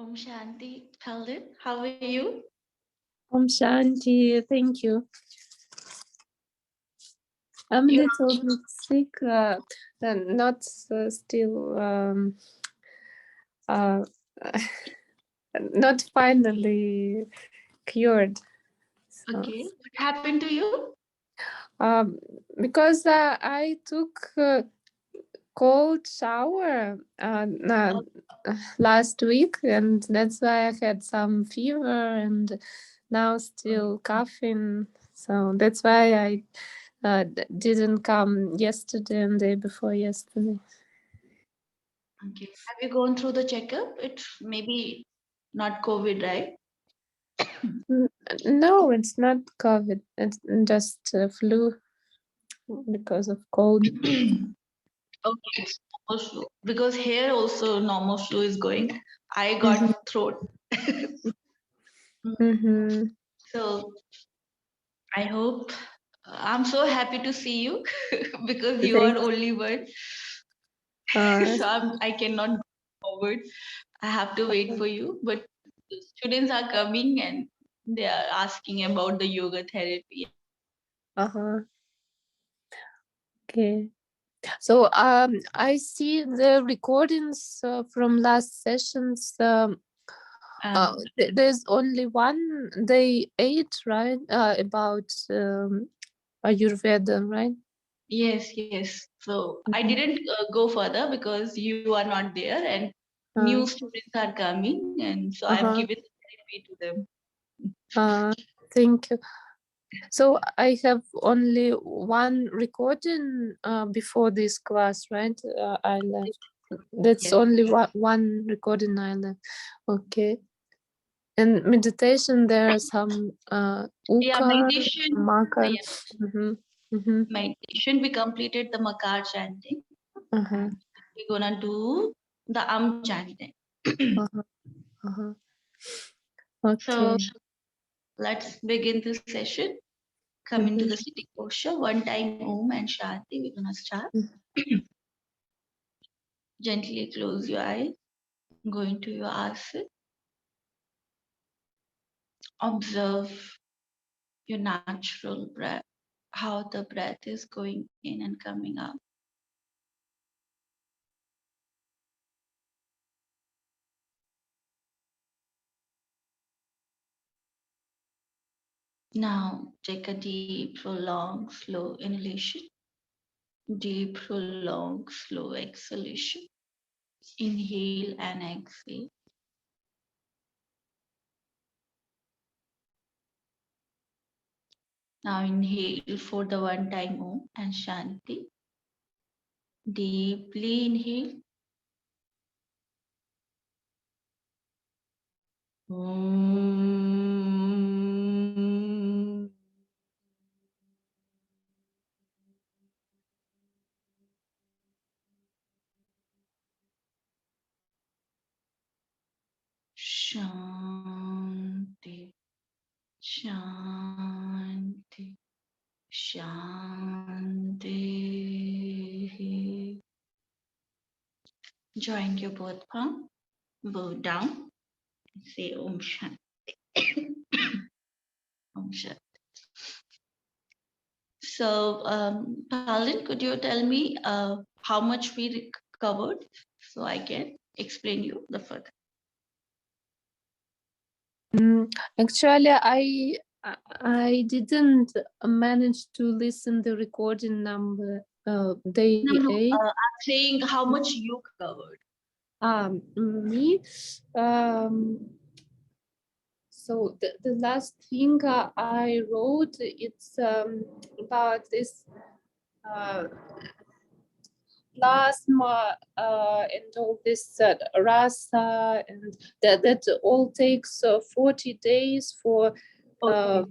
Om Shanti, Khalid, how are you? Om Shanti, thank you. I'm a You little bit sick, and not still, uh, not finally cured. So, okay? What happened to you? um, because I took a cold shower last week, and that's why I had some fever and now still coughing. So that's why I didn't come yesterday and day before yesterday. Okay. Have you gone through the checkup? It's maybe not COVID, right? No, it's not COVID. It's just flu because of cold. Okay, it's normal flu. Because here also normal flu is going. I got Mm-hmm. throat. Mm-hmm. So I hope I'm so happy to see you because you are Thanks. only one. Uh, So I cannot go forward. I have to wait for you. But the students are coming and they are asking about the yoga therapy. uh-huh. Okay. So I see the recordings from last sessions. There's only one day 8, right? About Ayurveda, right? Yes, yes. So I Mhm. didn't go further because you are not there and new Uh, students are coming, and so I've uh-huh. given therapy to them. Uh, thank you. So I have only one recording before this class, right? I left. That's Yes. only one recording I left. Okay. And meditation, there are some Yeah, Ukar, meditation. Makar. Yeah, Mm-hmm. Mm-hmm. meditation. We completed the Makar chanting, Uh-huh. and we're gonna do the chanting. Uh-huh. Uh-huh. So Okay. let's begin this session. Come into Mm-hmm. the sitting posture. One time Om and Shanti. We're gonna start. Gently close your eyes. Go into your asana. Observe your natural breath, how the breath is going in and coming out. Now take a deep, prolonged, slow inhalation, deep, prolonged, slow exhalation. Inhale and exhale. Now inhale for the one time Om and Shanti. Deeply inhale. Om. Shanti, Shanti, Shanti. Join your both palm, bow down, and say Om Shanti. Om Shanti. So, Palin, could you tell me how much we covered so I can explain you the further? Actually, I didn't manage to listen the recording number day No, no. 8. I'm saying how much you covered. Me. So the last thing I wrote, it's about this plasma and all this rasa, and that all takes 40 days for Okay.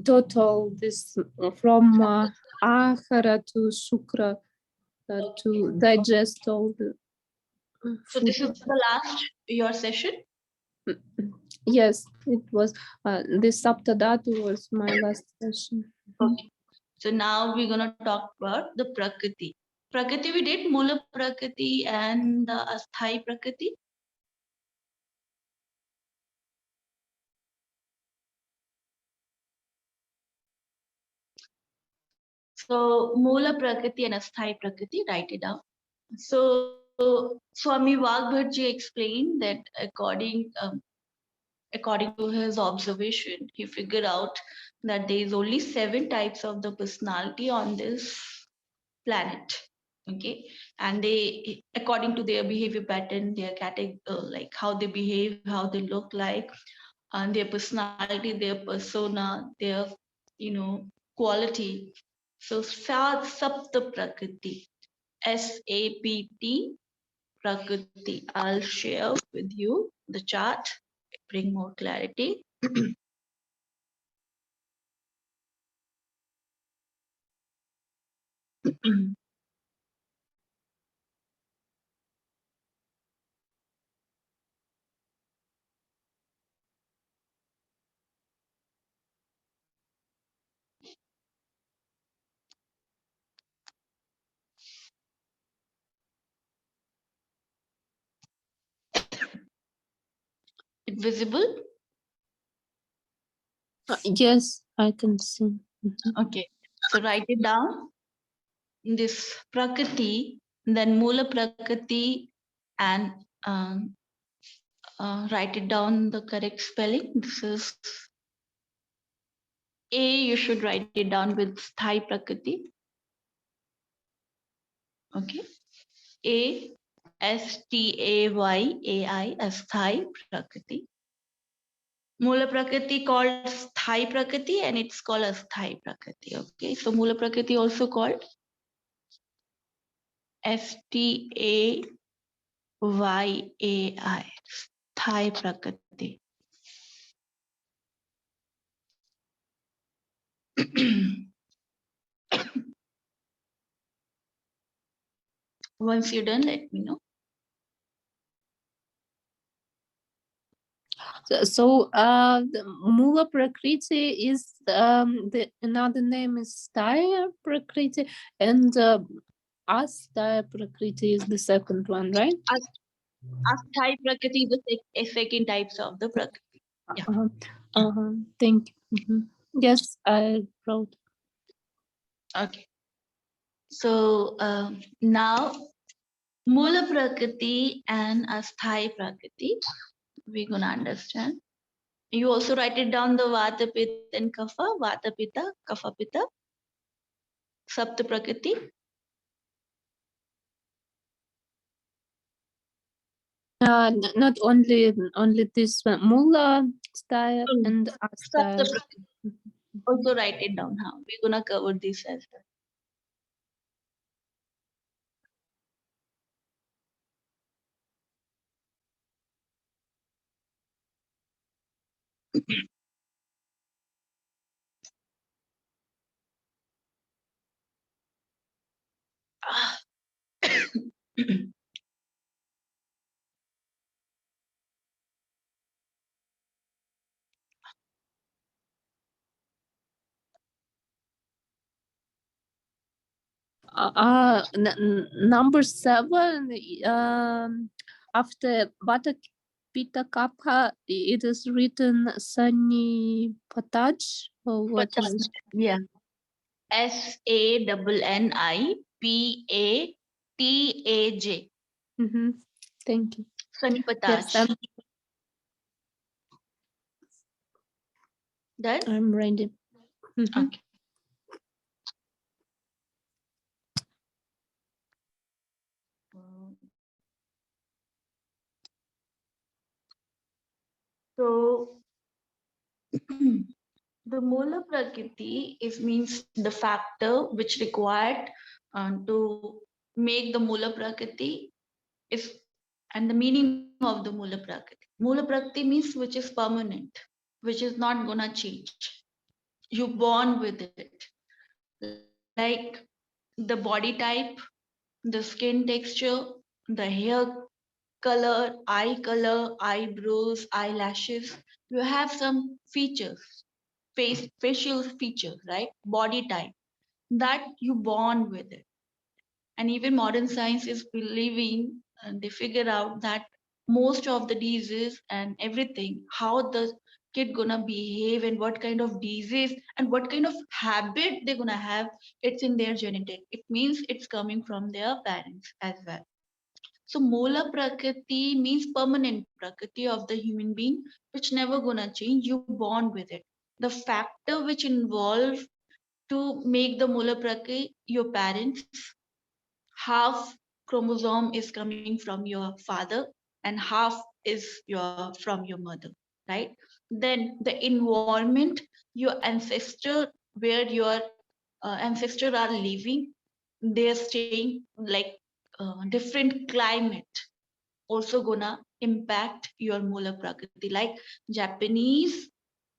total this from ahara to shukra to digest all the So food. this is the last your session. Yes, it was. This Saptadhatu was my last session. Okay. So now we're gonna talk about the Prakriti. Prakriti we did, Mula Prakriti and the Asthai Prakriti. So Mula Prakriti and Asthai Prakriti, write it down. So Swami Vagbharji explained that according to his observation, he figured out that there is only 7 types of the personality on this planet. Okay, and they, according to their behavior pattern, their like how they behave, how they look like, and their personality, their persona, their quality. So Sapta Prakriti, SAPT Prakriti. I'll share with you the chart, bring more clarity. It visible? Yes, I can see. Okay, so write it down. This Prakriti, then Mula Prakriti, and write it down the correct spelling. This is A. You should write it down with Sthai Prakriti. Okay, ASTAYAI, Asthai Prakriti. Mula Prakriti called Sthai Prakriti, and it's called Asthai Prakriti. Okay, so Mula Prakriti also called STAYAI, Sthai Prakriti. Once you're done, let me know. So the Mula Prakriti is the another name is Staya Prakriti, and Astaya Prakriti is the second one, right? Asthai Prakriti is the second types of the Prakriti. Yeah. Thank you. Yes, I wrote. Okay. So now Mula Prakriti and Asthai Prakriti, we're gonna understand. You also write it down the Vata, Pitta, and Kapha. Vata, Pitta, Kapha, Pitta, Sapta Prakriti. Not only this one, Mula, Staya, and Sapta Astaya. Prakriti. Also write it down. How we're gonna cover this as well. Number 7, after Vata Pitta Kapha, it is written Sunny Pataj, or what is it? Yeah. SANNIPATAJ. Thank you. Sanipataj. Yes, Done? I'm ready. Okay. So the Mula Prakriti is means the factor which required to make the Mula Prakriti is, and the meaning of the Mula Prakriti. Mula Prakriti means which is permanent, which is not gonna change. You born with it, like the body type, the skin texture, the hair color, eyebrows, eyelashes. You have some features, facial features, right? Body type that you born with it. And even modern science is believing, and they figure out that most of the diseases and everything, how the kid gonna behave and what kind of disease and what kind of habit they're gonna have, it's in their genetic. It means it's coming from their parents as well. So Mola Prakriti means permanent Prakriti of the human being, which never gonna change. You born with it. The factor which involve to make the Mola Prakriti your parents, half chromosome is coming from your father and half is from your mother, right? Then the environment, your ancestor, where your ancestors are living, they're staying like different climate also gonna impact your molar prakriti. Like Japanese,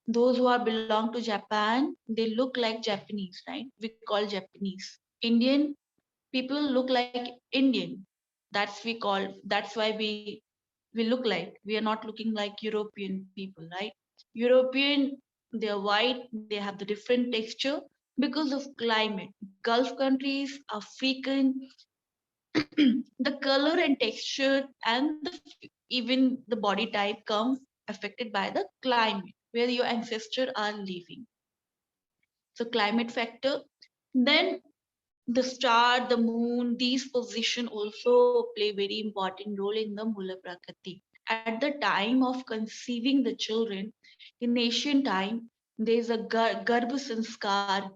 those who are belong to Japan, they look like Japanese, right? We call Japanese. Indian people look like Indian. That's why we look like. We are not looking like European people, right? European, they are white, they have the different texture because of climate. Gulf countries, African, the color and texture and even the body type comes affected by the climate where your ancestors are living. So climate factor. Then the star, the moon, these position also play very important role in the Mula Prakriti. At the time of conceiving the children, in ancient time, there is a Garbha Sanskar.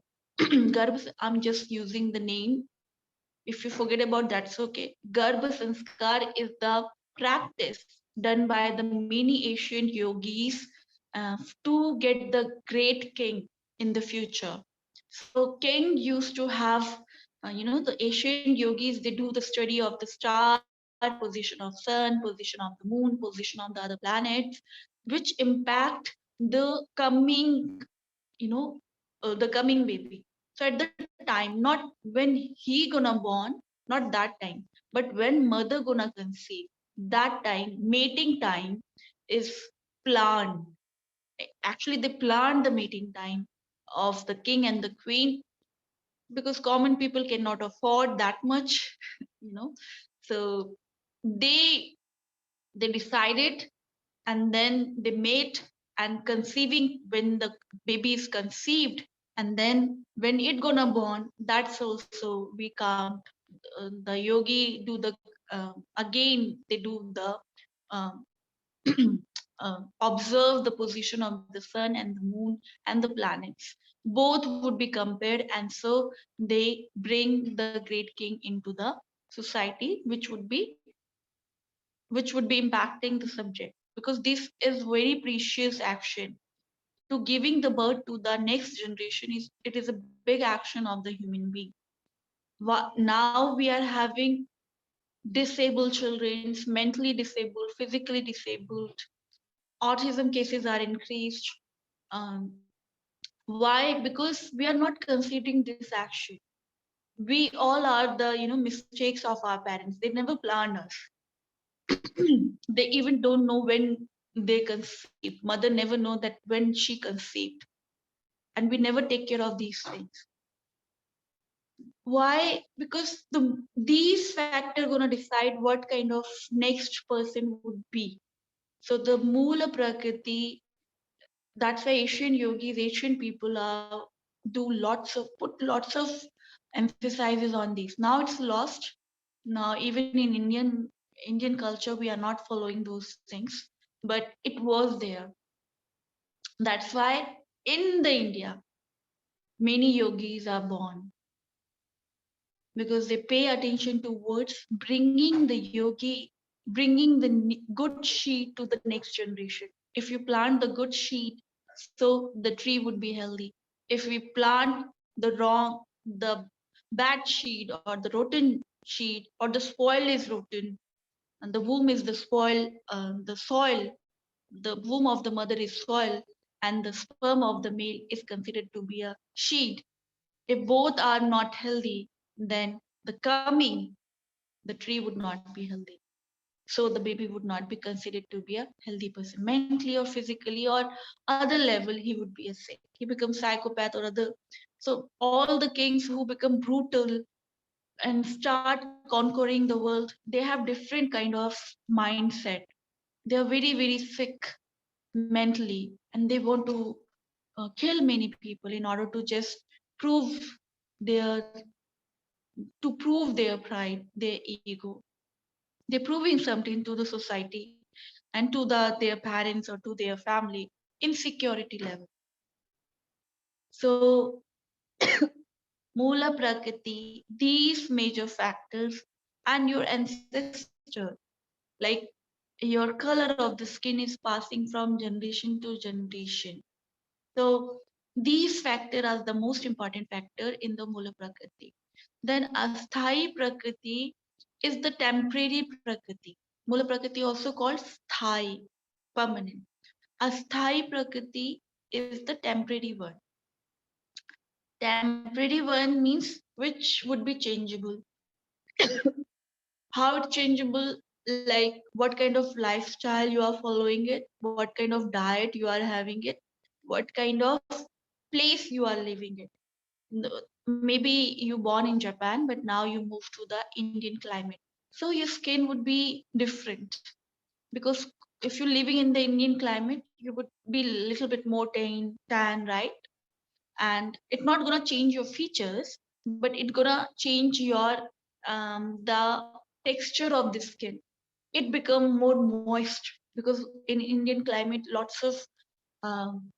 I'm just using the name. If you forget about that's okay. Garbha Sanskar is the practice done by the many ancient yogis to get the great king in the future. So king used to have, the ancient yogis, they do the study of the star, position of sun, position of the moon, position of the other planets, which impact the coming, the coming baby. So at the time, not when he gonna born, not that time, but when mother gonna conceive, that time, mating time is planned. Actually, they planned the mating time of the king and the queen because common people cannot afford that much, you know. So they they decided and then they mate and conceiving when the baby is conceived, and then when it gonna born, that's also we count the yogi do the again they do the um, observe the position of the sun and the moon and the planets, both would be compared, and so they bring the great king into the society, which would be impacting the subject, because this is very precious action to giving the birth to the next generation. It is a big action of the human being. Now we are having disabled children, mentally disabled, physically disabled, autism cases are increased. um, why? Because we are not considering this action. We all are the mistakes of our parents. They never planned us. They even don't know when they conceived. Mother never know that when she conceived, and we never take care of these things. Why? Because these factors gonna decide what kind of next person would be. So the Moola Prakriti, that's why Asian yogis, Asian people are do put lots of emphasizes on these. Now it's lost. Now even in Indian culture, we are not following those things, but it was there. That's why in the India, many yogis are born because they pay attention towards bringing the yogi, bringing the good seed to the next generation. If you plant the good seed, so the tree would be healthy. If we plant the bad seed or the rotten seed, or the soil is rotten, and the womb is the spoil, the soil, the womb of the mother is soil, and the sperm of the male is considered to be a seed. If both are not healthy, then the tree would not be healthy. So the baby would not be considered to be a healthy person. Mentally or physically or other level, he would be a sick. He becomes psychopath or other. So all the kings who become brutal and start conquering the world, they have different kind of mindset. They are very, very sick. mentally, and they want to kill many people in order to just prove their their pride, their ego. They're proving something to the society and to their parents or to their family, insecurity level. So Mula Prakriti, these major factors, and your ancestor, like your color of the skin is passing from generation to generation. So these factors are the most important factor in the Mula Prakriti. Then Asthai Prakriti is the temporary Prakriti. Mula Prakriti also called Sthai, permanent. Asthai Prakriti is the temporary one. Temporary one means which would be changeable. How it's changeable, like what kind of lifestyle you are following it, what kind of diet you are having it, what kind of place you are living it. Maybe you born in Japan but now you move to the Indian climate, so your skin would be different, because if you're living in the Indian climate you would be a little bit more tan, right? And it's not gonna change your features, but it's gonna change your the texture of the skin. It become more moist because in Indian climate lots of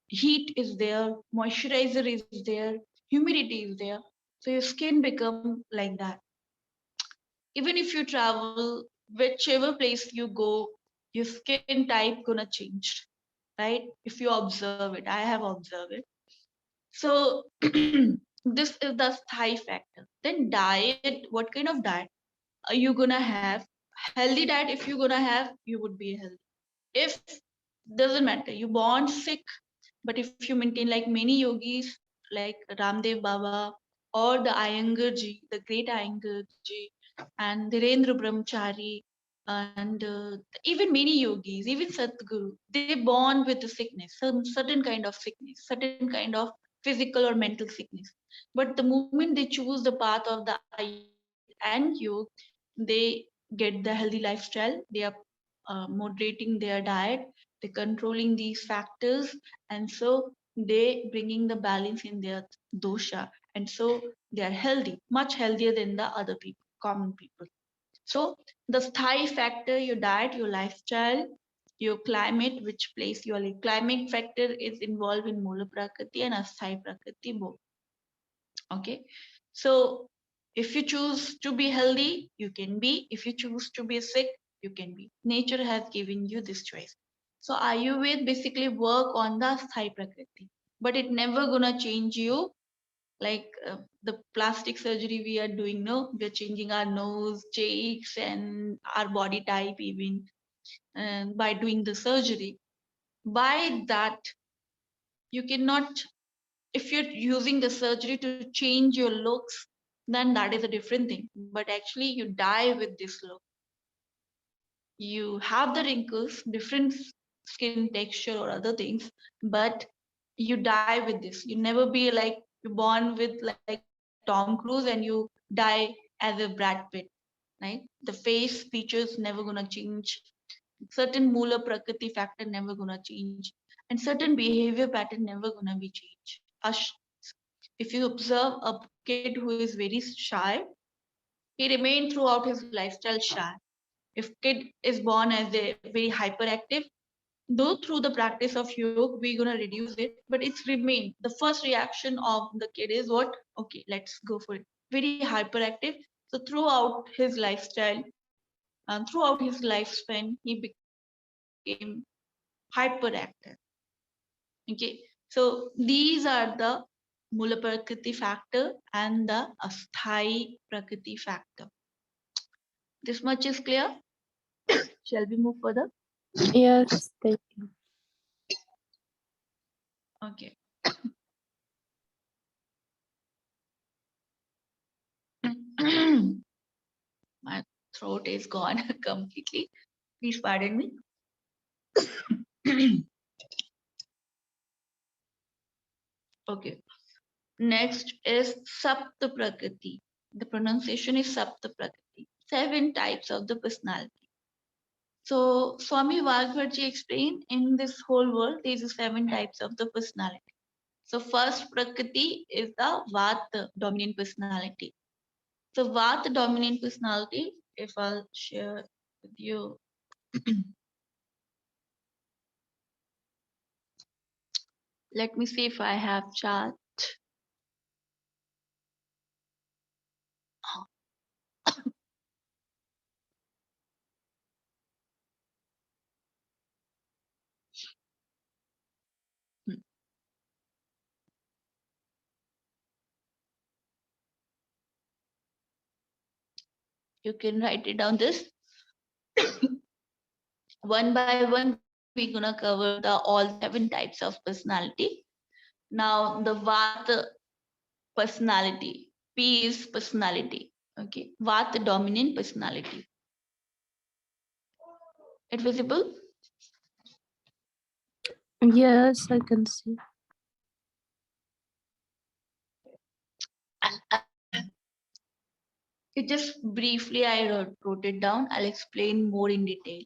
heat is there, moisturizer is there, humidity is there, so your skin become like that. Even if you travel, whichever place you go, your skin type gonna change, right? If you observe it, I have observed it. So this is the thigh factor. Then diet, what kind of diet are you gonna have? Healthy diet, if you're gonna have, you would be healthy. If doesn't matter, you born sick, but if you maintain like many yogis, like Ramdev Baba or the Iyengar ji, the great Iyengar ji, and Dhirendra Brahmachari, and even many yogis, even Satguru, they born with a sickness, some certain kind of sickness, certain kind of physical or mental sickness. But the moment they choose the path of the Ayurveda and Yoga, they get the healthy lifestyle. They are moderating their diet, they're controlling these factors, and so they bringing the balance in their dosha, and so they are healthy, much healthier than the other people, common people. So the sthai factor, your diet, your lifestyle, your climate, which place you are in. Climate factor is involved in Mula Prakriti and Asthai Prakriti both. Okay. So if you choose to be healthy, you can be. If you choose to be sick, you can be. Nature has given you this choice. So Ayurveda basically work on the Asthai Prakriti, but it never gonna change you, like the plastic surgery we are doing. No, we're changing our nose, cheeks, and our body type even, by doing the surgery. By that, you cannot, if you're using the surgery to change your looks, then that is a different thing, but actually you die with this look. You have the wrinkles, different skin texture or other things, but you die with this. You never be like you're born with like Tom Cruise and you die as a Brad Pitt, right? The face features never gonna change, certain Mula Prakriti factor never gonna change, and certain behavior pattern never gonna be changed. If you observe a kid who is very shy, he remains throughout his lifestyle shy. If kid is born as a very hyperactive, though through the practice of yoga we're gonna reduce it, but it's remain. The first reaction of the kid is what? Okay, let's go for it. Very hyperactive. So throughout his lifestyle and throughout his lifespan, he became hyperactive. Okay, so these are the Mula Prakriti factor and the Asthai Prakriti factor. This much is clear. Shall we move further? Yes, thank you. Okay. My throat is gone completely. Please pardon me. Okay. Next is Sapta Prakriti. The pronunciation is Sapta Prakriti. 7 types of the personality. So Swami Vagbharji explained in this whole world there is 7 types of the personality. So first Prakriti is the Vata dominant personality. So Vata dominant personality, if I'll share with you. Let me see if I have chart. You can write it down this. One by one, we're gonna cover the all 7 types of personality. Now the Vata personality. P is personality. Okay. Vata dominant personality. It visible? Yes, I can see. It just briefly I wrote it down. I'll explain more in detail.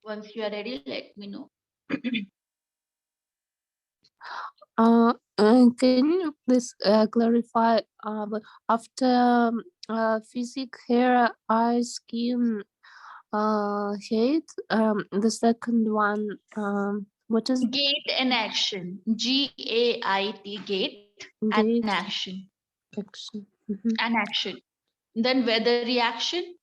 Once you are ready, let me know. Can you please clarify after physic, hair, eye, skin, hate, the second one, what is Gait and action. GAIT, gait and gait action. action? And action. Then weather reaction.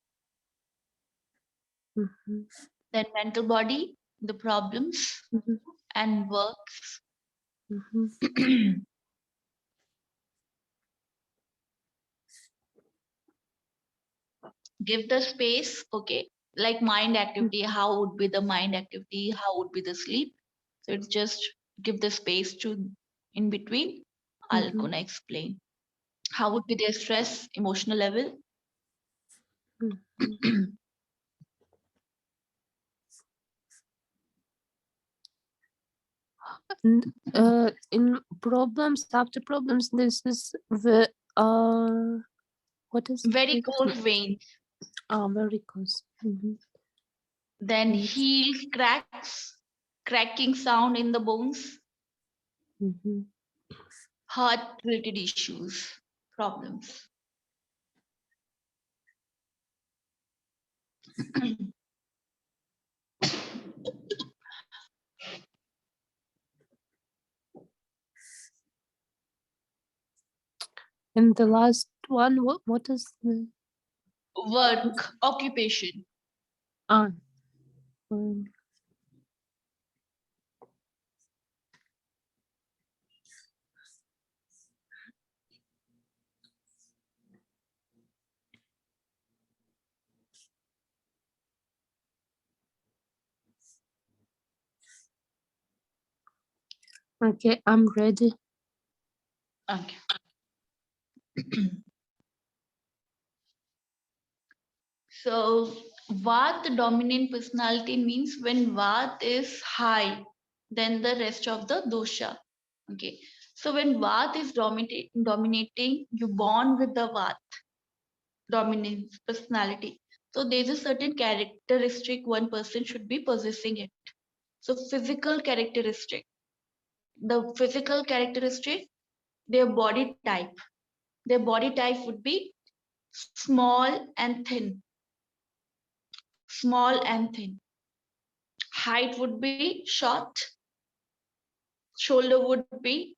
Then mental body, the problems and works. Give the space, okay, like mind activity, how would be the mind activity, how would be the sleep. So it's just give the space to in between. I'll gonna explain how would be their stress emotional level. And in problems, after problems, this is the what is Very cold veins. varicose. Then Yes. heels cracks, cracking sound in the bones, heart related issues, problems. And the last one, what is the Work, occupation. ah? Okay, I'm ready. Okay. So Vata dominant personality means when Vata is high, then the rest of the dosha. Okay. So when Vata is dominating, you born with the Vata dominant personality. So there's a certain characteristic one person should be possessing it. So physical characteristic. The physical characteristic, their body type. Their body type would be small and thin. Small and thin. Height would be short. Shoulder would be,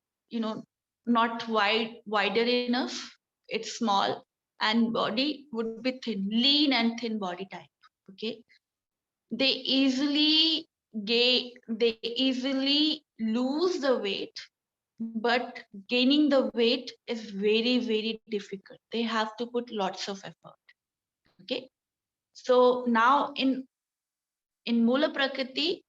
not wider enough. It's small, and body would be thin, lean and thin body type. Okay, they easily lose the weight, but gaining the weight is very very difficult. They have to put lots of effort. Okay, so now in Mula Prakriti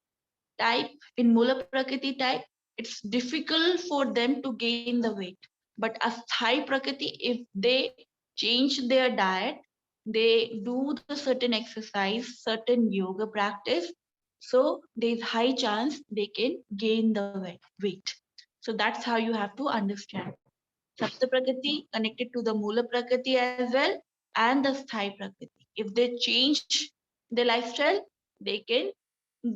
type, in Mula Prakriti type, it's difficult for them to gain the weight. But as Thai Prakriti, if they change their diet, they do the certain exercise, certain yoga practice, so there's high chance they can gain the weight. So that's how you have to understand. Sapta Prakriti connected to the Mula Prakriti as well and the Sthai Prakriti. If they change their lifestyle, they can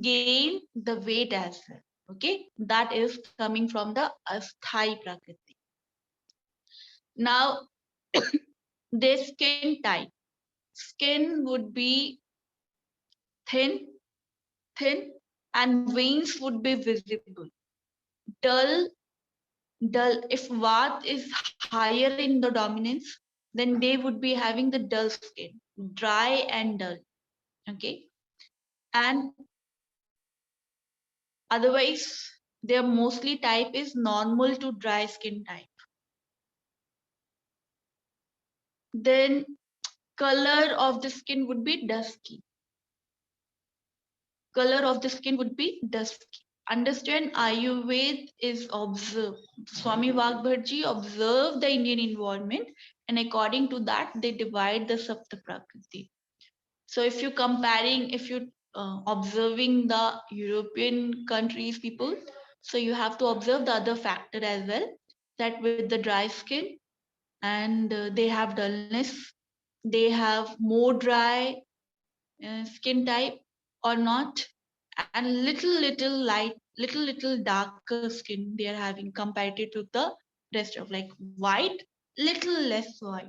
gain the weight as well. Okay, that is coming from the Asthai Prakriti. Now, their skin type. Skin would be thin, thin, and veins would be visible. Dull, dull. If Vat is higher in the dominance, then they would be having the dull skin, dry and dull. Okay, and otherwise, their mostly type is normal to dry skin type. Then color of the skin would be dusky. Color of the skin would be dusky. Understand, Ayurveda is observed. Swami Vagbharji observed the Indian environment, and according to that, they divide the Sapta Prakriti. So if you comparing, if you observing the European countries people, so you have to observe the other factor as well, that with the dry skin and they have dullness, they have more dry skin type or not, and little light, little darker skin they are having compared to the rest of like white, little less white.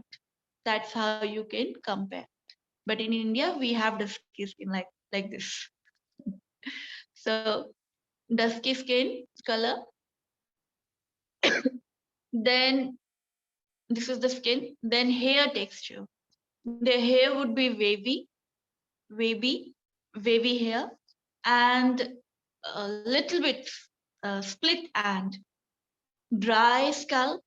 That's how you can compare. But in India, we have dusky skin like this. So dusky skin color. Then this is the skin. Then hair texture. The hair would be wavy, wavy hair, and a little bit split and dry scalp.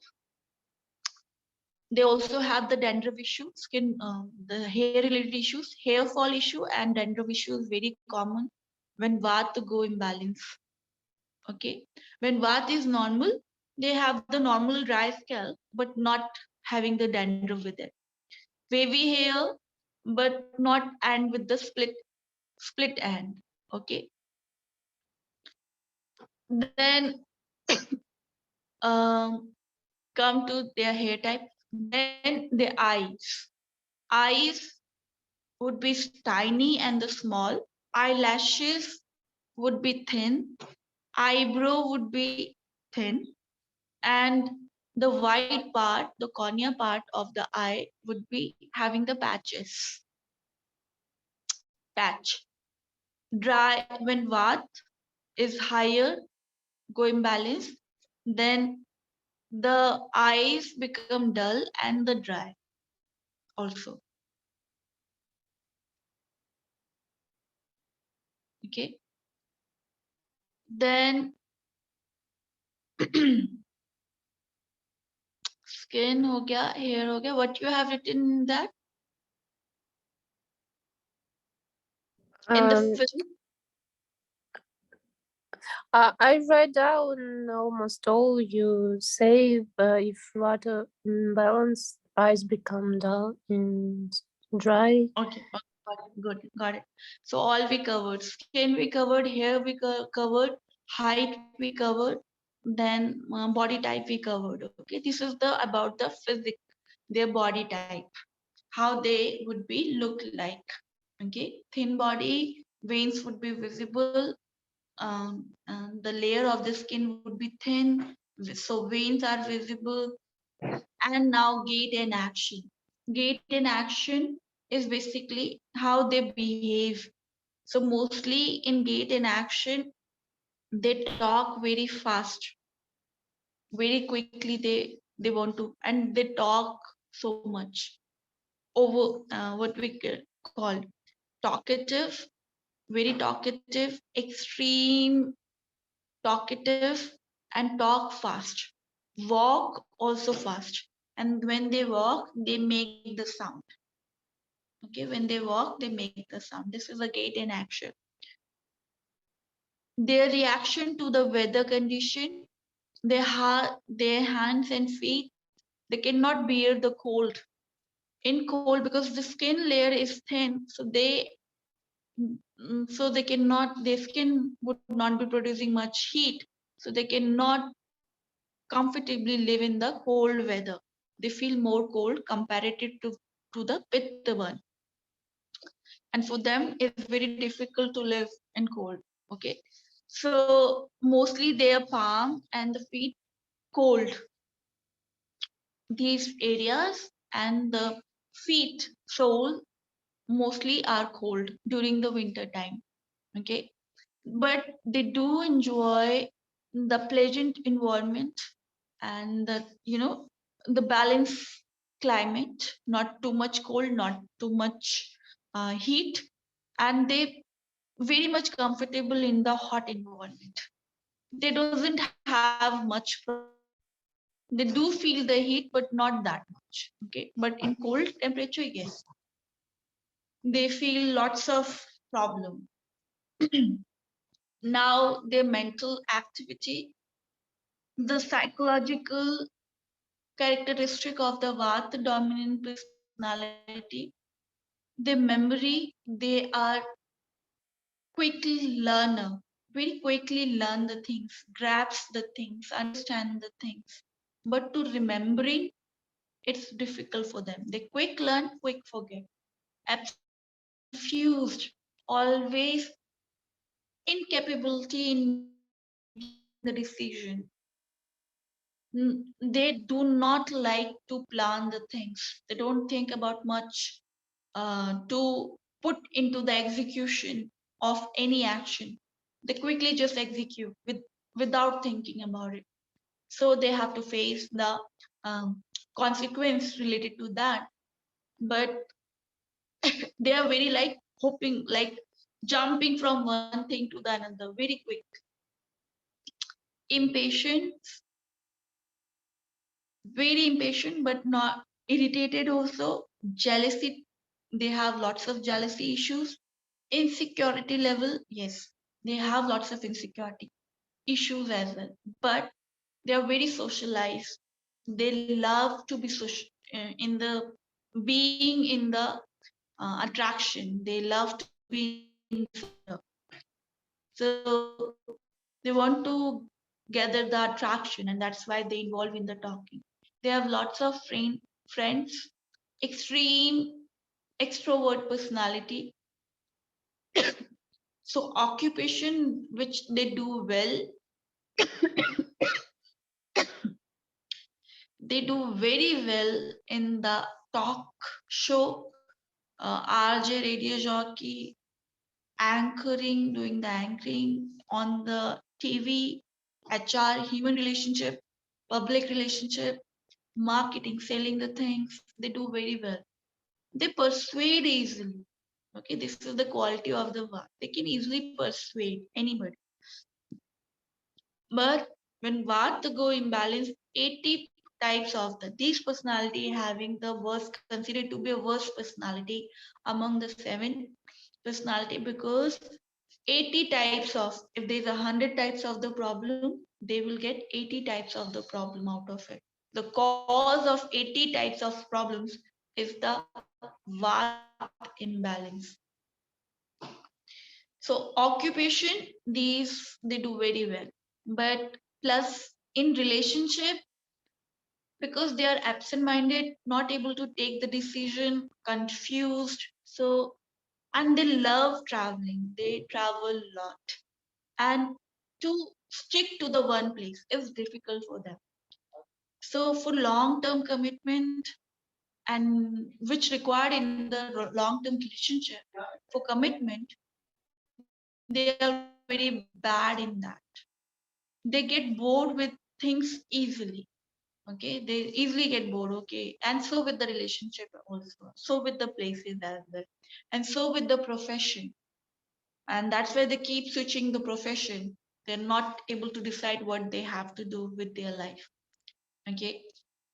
They also have the dandruff issue, skin, the hair related issues, hair fall issue, and dandruff issue is very common when Vata go imbalance. Okay, when Vata is normal, they have the normal dry scalp, but not having the dandruff with it. Wavy hair, but not and with the split end. Okay, then um, come to their hair type. Then the eyes. Eyes would be tiny and the small. Eyelashes would be thin. Eyebrow would be thin. And the white part, the cornea part of the eye would be having the patches. Patch. Dry when Vat is higher, go imbalance, then the eyes become dull and the dry also. Okay. Then skin ho gaya, hair ho gaya. What you have written in that? In the Um, I write down almost all you say. If water imbalance, eyes become dull and dry. Okay, good, got it. So all we covered: skin we covered, hair we covered, height we covered, then body type we covered. Okay, this is the about the physics, their body type, how they would be look like. Okay, thin body, veins would be visible. And the layer of the skin would be thin, so veins are visible. And now gait and action. Gait and action is basically how they behave. So mostly in gait and action, they talk very fast, very quickly. They want to, and they talk so much over what we call talkative, very talkative, extreme talkative, and talk fast. Walk also fast. And when they walk, they make the sound. Okay, when they walk, they make the sound. This is a gait in action. their reaction to the weather condition, their hands and feet, they cannot bear the cold. In cold, because the skin layer is thin, so they cannot, their skin would not be producing much heat, so they cannot comfortably live in the cold weather. They feel more cold comparative to the pitta one. And for them, it's very difficult to live in cold. Okay. So mostly their palm and the feet cold. These areas and the feet sole mostly are cold during the winter time. Okay. But they do enjoy the pleasant environment and the balanced climate, not too much cold, not too much heat, and they very much comfortable in the hot environment. They doesn't have much problem. They do feel the heat, but not that much. Okay, but in cold temperature, yes, they feel lots of problem. Now their mental activity, the psychological characteristic of the Vata dominant personality, the memory, they are quickly learner, very quickly learn the things, grasp the things, understand the things. But to remembering, it's difficult for them. They quick learn, quick forget. Confused, always incapability in making the decision. They do not like to plan the things. They don't think about much to put into the execution of any action. They quickly just execute without thinking about it. So they have to face the consequence related to that. But they are very like hoping, like jumping from one thing to the another, very quick. Impatient, very impatient, but not irritated also. Jealousy, they have lots of jealousy issues. Insecurity level, yes, they have lots of insecurity issues as well, but they are very socialized. They love to be social, in the being in the attraction. They love to be in the center. So they want to gather the attraction, and that's why they involve in the talking. They have lots of friends, extreme extrovert personality. So occupation which they do well, they do very well in the talk show, RJ radio jockey, anchoring, doing the anchoring on the TV, HR, human relationship, public relationship, marketing, selling the things. They do very well. They persuade easily. Okay, this is the quality of the work. They can easily persuade anybody. But when Vata go imbalance, 80 types of these personality having the worst, considered to be a worst personality among the 7 personality, because 80 types of, if there's 100 types of the problem, they will get 80 types of the problem out of it. The cause of 80 types of problems is the Vata imbalance. So occupation, these they do very well. But plus in relationship, because they are absent minded, not able to take the decision, confused. So, and they love traveling, they travel a lot, and to stick to the one place is difficult for them. So for long term commitment, and which required in the long term relationship, for commitment, they are very bad in that. They get bored with things easily. Okay, they easily get bored. Okay, and so with the relationship also, so with the places as well, and so with the profession. And that's why they keep switching the profession. They're not able to decide what they have to do with their life. Okay,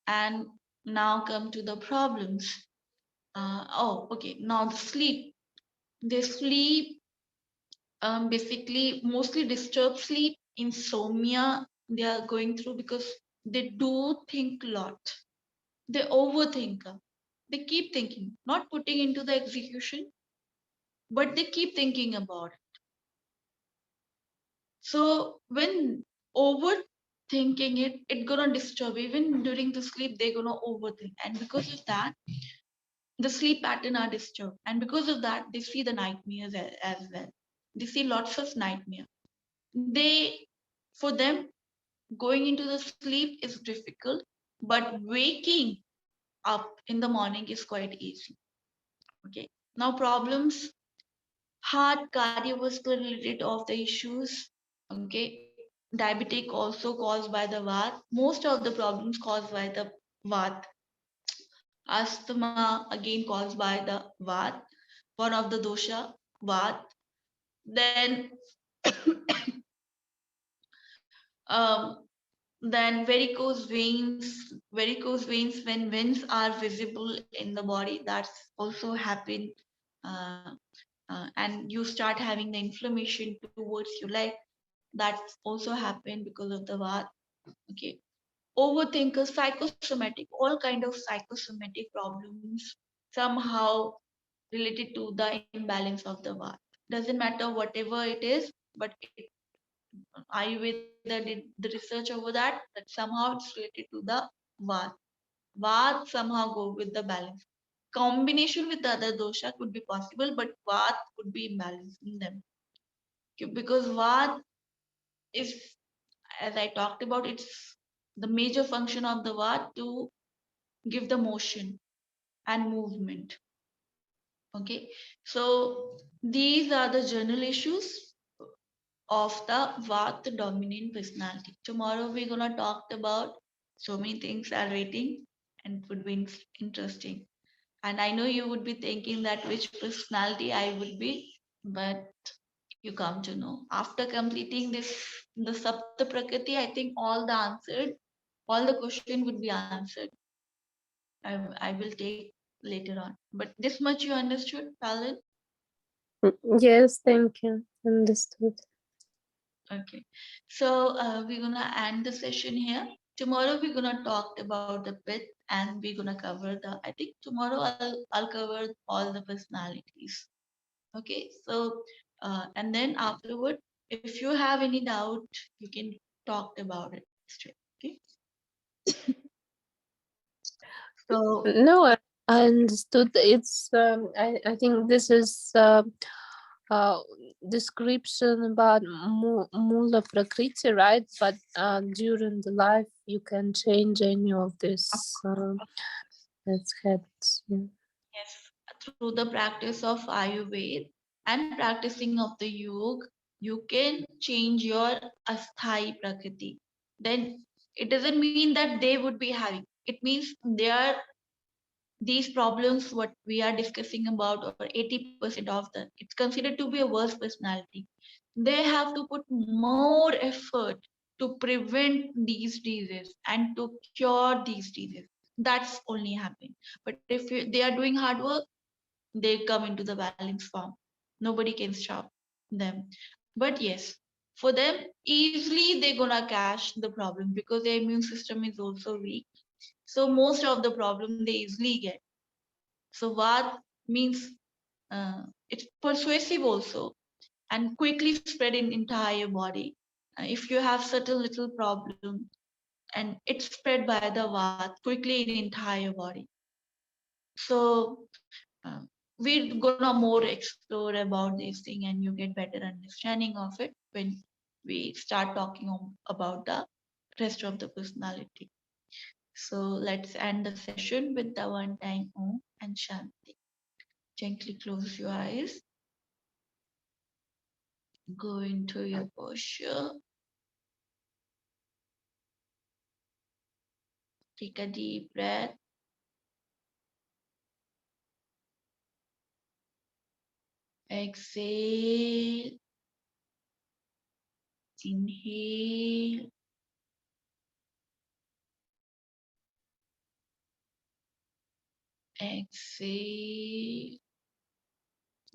and now come to the problems. Oh, okay, now the sleep. They sleep basically mostly disturbed sleep, insomnia they are going through because they do think a lot. They overthink. They keep thinking, not putting into the execution, but they keep thinking about it. So when overthinking it gonna disturb. Even during the sleep, they're gonna overthink. And because of that, the sleep pattern are disturbed. And because of that, they see the nightmares as well. They see lots of nightmare. They, for them, going into the sleep is difficult, but waking up in the morning is quite easy. Okay. Now problems, heart, cardiovascular related of the issues. Okay. Diabetic also caused by the Vata. Most of the problems caused by the Vata. Asthma again caused by the Vata. One of the dosha, Vata. Then um, then varicose veins when veins are visible in the body, that's also happen. uh, and you start having the inflammation towards your leg, that's also happen because of the Vata. Okay. Overthinkers, psychosomatic, all kind of psychosomatic problems somehow related to the imbalance of the Vata. Doesn't matter whatever it is, but Ayurveda did the research over that somehow it's related to the Vata. Vata somehow go with the balance. Combination with the other dosha could be possible, but Vata could be imbalanced in them. Because Vata is, as I talked about, it's the major function of the Vata to give the motion and movement. Okay, so these are the general issues of the Vata dominant personality. Tomorrow we're gonna talk about so many things are waiting and it would be interesting. And I know you would be thinking that which personality I would be, but you come to know. After completing this, the Sapta Prakriti, I think all the question would be answered. I will take later on. But this much you understood, Palin? Yes, thank you. Understood. Okay. So we're gonna end the session here. Tomorrow we're gonna talk about the pit and we're gonna cover the. I think tomorrow I'll cover all the personalities. Okay. So and then afterward, if you have any doubt, you can talk about it straight. Okay. So No, I understood. It's I think this is uh, description about Mula Prakriti, right? But during the life, you can change any of this. That's habits. Yeah. yes, through the practice of Ayurveda and practicing of the yoga, you can change your asthai prakriti. Then it doesn't mean that they would be having. It means they are these problems what we are discussing about, or 80% of them, it's considered to be a worse personality. They have to put more effort to prevent these diseases and to cure these diseases. That's only happening. But if they are doing hard work, they come into the balance form. Nobody can stop them. But yes, for them, easily they're gonna catch the problem because their immune system is also weak. So most of the problem they easily get. So what means it's persuasive also and quickly spread in entire body. If you have such a little problem and it's spread by the Vata quickly in entire body. So we're gonna more explore about this thing and you get better understanding of it when we start talking about the rest of the personality. So let's end the session with the one time Om and Shanti. Gently close your eyes, go into your posture, take a deep breath, exhale, inhale, exhale.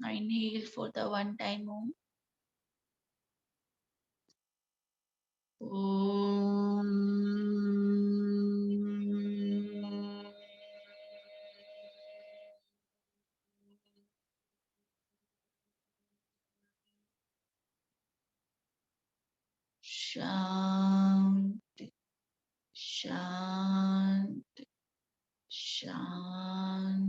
Inhale for the one time Om. Shanti, Shanti, Shanti.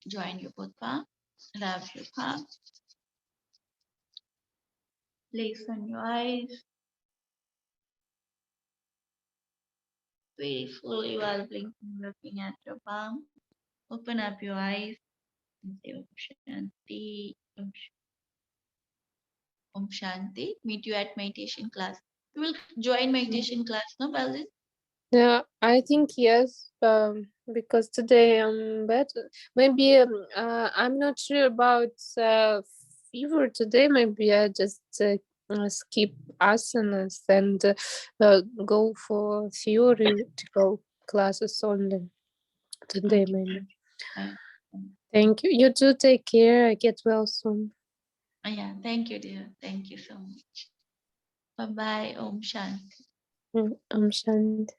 Join your both palms, rub your palms, place on your eyes. Peacefully while blinking, looking at your palm. Open up your eyes and say Om Shanti, Om Shanti. Meet you at meditation class. You will join meditation class, no, Balin? Yeah, I think yes, because today I'm better. Maybe I'm not sure about fever today. Maybe I just skip asanas and go for theoretical classes only today. Okay. Maybe. Uh, Thank you. You too. Take care. Get well soon. yeah, thank you, dear. Thank you so much. Bye bye. Om Shanti. Om Shanti.